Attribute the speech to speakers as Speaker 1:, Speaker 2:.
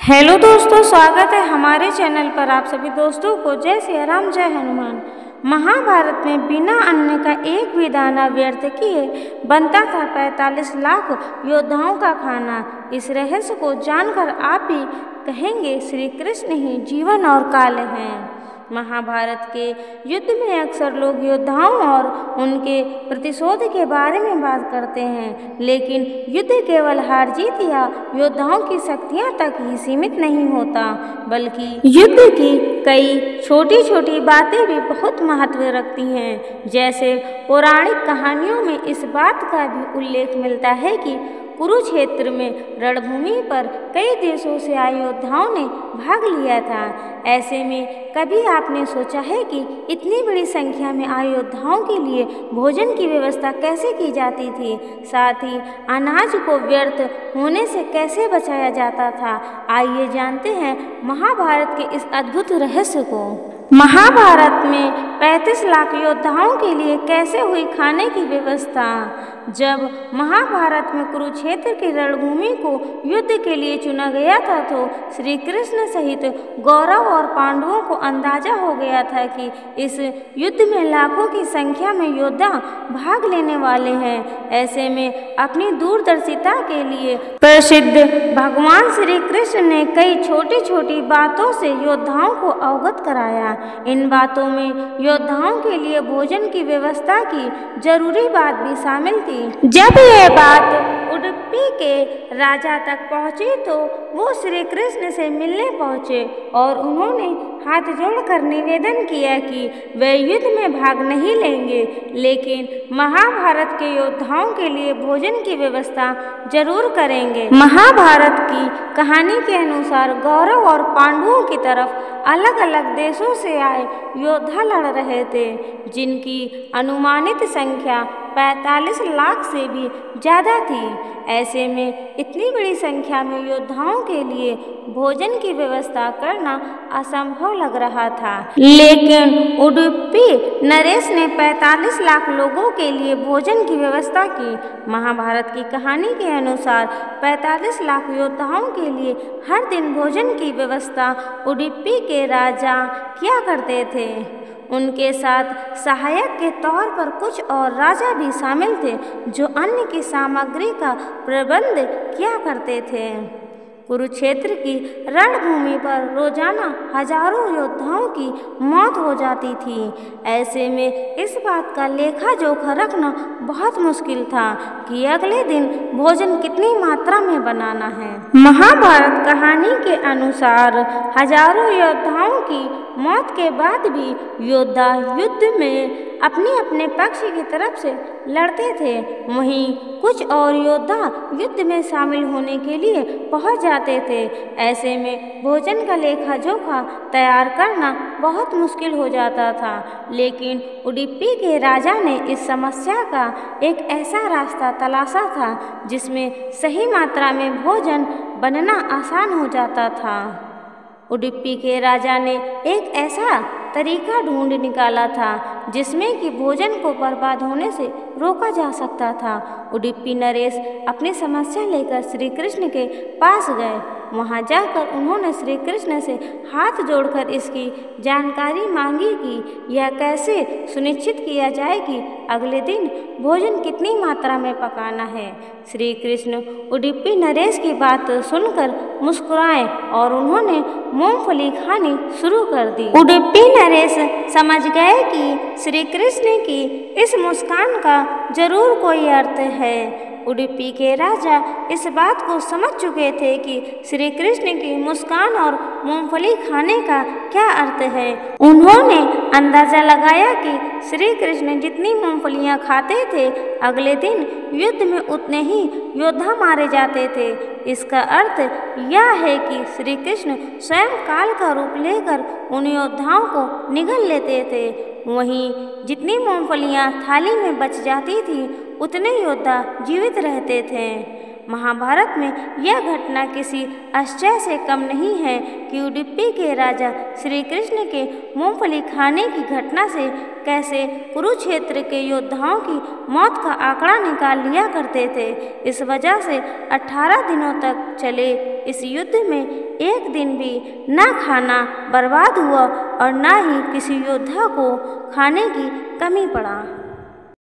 Speaker 1: Hello दोस्तों, स्वागत है हमारे चैनल पर आप सभी दोस्तों को। जय श्री राम, जय हनुमान। महाभारत में बिना अन्न का एक भी दाना व्यर्थ किए बनता था 45 लाख योद्धाओं का खाना। इस रहस्य को जानकर आप भी कहेंगे श्री कृष्ण ही जीवन और काल हैं। महाभारत के युद्ध में अक्सर लोग योद्धाओं और उनके प्रतिशोध के बारे में बात करते हैं, लेकिन युद्ध केवल हार जीत या योद्धाओं की शक्तियां तक ही सीमित नहीं होता, बल्कि युद्ध की कई छोटी छोटी बातें भी बहुत महत्व रखती हैं। जैसे पौराणिक कहानियों में इस बात का भी उल्लेख मिलता है कि कुरुक्षेत्र में रणभूमि पर कई देशों से आए योद्धाओं ने भाग लिया था। ऐसे में कभी आपने सोचा है कि इतनी बड़ी संख्या में आए योद्धाओं के लिए भोजन की व्यवस्था कैसे की जाती थी, साथ ही अनाज को व्यर्थ होने से कैसे बचाया जाता था। आइए जानते हैं महाभारत के इस अद्भुत रहस्य को। महाभारत में 35 लाख योद्धाओं के लिए कैसे हुई खाने की व्यवस्था। जब महाभारत में कुरुक्षेत्र की रणभूमि को युद्ध के लिए चुना गया था तो श्री कृष्ण सहित कौरव और पांडवों को अंदाजा हो गया था कि इस युद्ध में लाखों की संख्या में योद्धा भाग लेने वाले हैं। ऐसे में अपनी दूरदर्शिता के लिए प्रसिद्ध भगवान श्री कृष्ण ने कई छोटी छोटी बातों से योद्धाओं को अवगत कराया। इन बातों में योद्धाओं के लिए भोजन की व्यवस्था की जरूरी बात भी शामिल थी। जब यह बात उडुपी के राजा तक पहुंची तो वो श्री कृष्ण से मिलने पहुंचे और उन्होंने हाथ जोड़कर निवेदन किया कि वे युद्ध में भाग नहीं लेंगे, लेकिन महाभारत के योद्धाओं के लिए भोजन की व्यवस्था जरूर करेंगे। महाभारत की कहानी के अनुसार कौरव और पांडवों की तरफ अलग अलग देशों से आए योद्धा लड़ रहे थे, जिनकी अनुमानित संख्या 45 लाख से भी ज़्यादा थी। ऐसे में इतनी बड़ी संख्या में योद्धाओं के लिए भोजन की व्यवस्था करना असंभव लग रहा था, लेकिन उडुपी नरेश ने 45 लाख लोगों के लिए भोजन की व्यवस्था की। महाभारत की कहानी के अनुसार 45 लाख योद्धाओं के लिए हर दिन भोजन की व्यवस्था उडुपी के राजा किया करते थे। उनके साथ सहायक के तौर पर कुछ और राजा भी शामिल थे जो अन्न की सामग्री का प्रबंध किया करते थे। कुरुक्षेत्र की रणभूमि पर रोजाना हजारों योद्धाओं की मौत हो जाती थी। ऐसे में इस बात का लेखा जोखा रखना बहुत मुश्किल था कि अगले दिन भोजन कितनी मात्रा में बनाना है। महाभारत कहानी के अनुसार हजारों योद्धाओं की मौत के बाद भी योद्धा युद्ध में अपने अपने पक्ष की तरफ से लड़ते थे। वहीं कुछ और योद्धा युद्ध में शामिल होने के लिए पहुंच जाते थे। ऐसे में भोजन का लेखा जोखा तैयार करना बहुत मुश्किल हो जाता था, लेकिन उडुपी के राजा ने इस समस्या का एक ऐसा रास्ता तलाशा था जिसमें सही मात्रा में भोजन बनना आसान हो जाता था। उडुपी के राजा ने एक ऐसा तरीका ढूंढ निकाला था जिसमें कि भोजन को बर्बाद होने से रोका जा सकता था। उडुपी नरेश अपनी समस्या लेकर श्री कृष्ण के पास गए। वहां जाकर उन्होंने श्री कृष्ण से हाथ जोड़कर इसकी जानकारी मांगी कि यह कैसे सुनिश्चित किया जाए कि अगले दिन भोजन कितनी मात्रा में पकाना है। श्री कृष्ण उडुपी नरेश की बात सुनकर मुस्कुराए और उन्होंने मूंगफली खानी शुरू कर दी। उडुपी नरेश समझ गए कि श्री कृष्ण की इस मुस्कान का जरूर कोई अर्थ है। उडुपी के राजा इस बात को समझ चुके थे कि श्री कृष्ण की मुस्कान और मूंगफली खाने का क्या अर्थ है। उन्होंने अंदाजा लगाया कि श्री कृष्ण जितनी मूंगफलियां खाते थे अगले दिन युद्ध में उतने ही योद्धा मारे जाते थे। इसका अर्थ यह है कि श्री कृष्ण स्वयं काल का रूप लेकर उन योद्धाओं को निगल लेते थे। वहीं जितनी मूंगफलियां थाली में बच जाती थी उतने योद्धा जीवित रहते थे। महाभारत में यह घटना किसी आश्चर्य से कम नहीं है कि उडुपी के राजा श्री कृष्ण के मूंगफली खाने की घटना से कैसे कुरुक्षेत्र के योद्धाओं की मौत का आंकड़ा निकाल लिया करते थे। इस वजह से 18 दिनों तक चले इस युद्ध में एक दिन भी न खाना बर्बाद हुआ और न ही किसी योद्धा को खाने की कमी पड़ा।